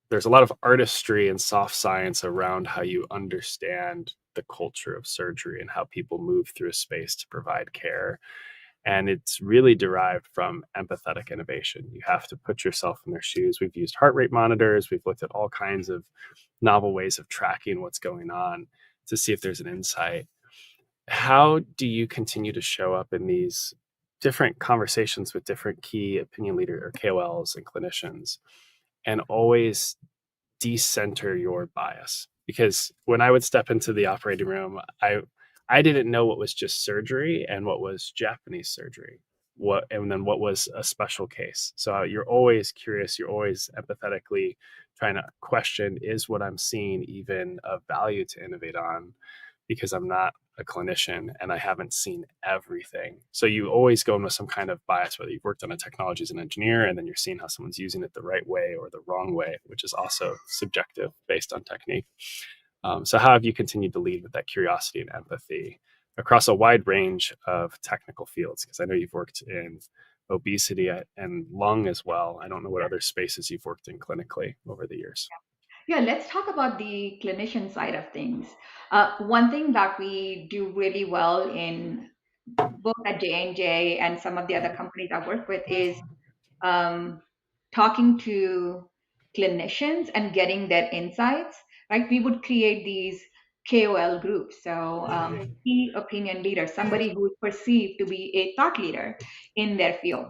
there's a lot of artistry and soft science around how you understand the culture of surgery and how people move through a space to provide care. And it's really derived from empathetic innovation. You have to put yourself in their shoes. We've used heart rate monitors, we've looked at all kinds of novel ways of tracking what's going on to see if there's an insight. How do you continue to show up in these different conversations with different key opinion leader or KOLs and clinicians and always decenter your bias? Because when I would step into the operating room, I didn't know what was just surgery and what was Japanese surgery, what and then what was a special case. So you're always curious, you're always empathetically trying to question, is what I'm seeing even of value to innovate on? Because I'm not a clinician and I haven't seen everything. So you always go in with some kind of bias, whether you've worked on a technology as an engineer and then you're seeing how someone's using it the right way or the wrong way, which is also subjective based on technique. So how have you continued to lead with that curiosity and empathy across a wide range of technical fields? Because I know you've worked in obesity and lung as well. I don't know what other spaces you've worked in clinically over the years. Yeah, let's talk about the clinician side of things. One thing that we do really well in both at J&J and some of the other companies I work with is um, talking to clinicians and getting their insights, right? We would create these KOL groups. So, key opinion leader, somebody who is perceived to be a thought leader in their field.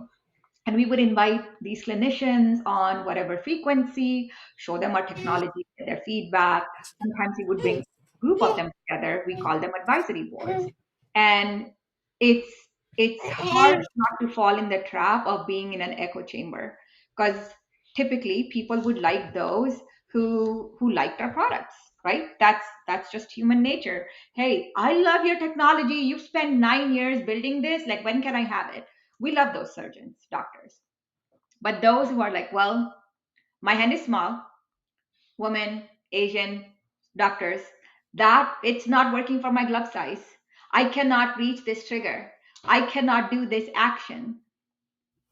And we would invite these clinicians on whatever frequency, show them our technology, get their feedback. Sometimes we would bring a group of them together. We call them advisory boards. And it's it's hard not to fall in the trap of being in an echo chamber because typically people would like those who liked our products, right? That's just human nature. Hey, I love your technology. You've spent 9 years building this. Like, when can I have it? We love those surgeons, doctors. But those who are like, well, my hand is small, woman, Asian, doctors, that it's not working for my glove size. I cannot reach this trigger. I cannot do this action.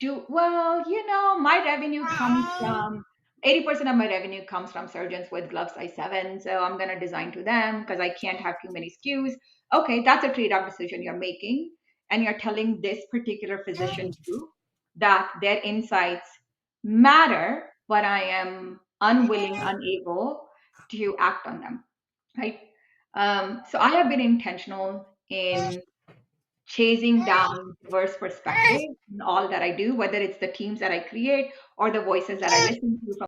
My revenue comes from 80% of my revenue comes from surgeons with glove size 7. So I'm going to design to them because I can't have too many SKUs. Okay, that's a trade off decision you're making. And you're telling this particular physician group that their insights matter, but I am unwilling, unable to act on them. Right. So I have been intentional in chasing down diverse perspectives in all that I do, whether it's the teams that I create or the voices that I listen to from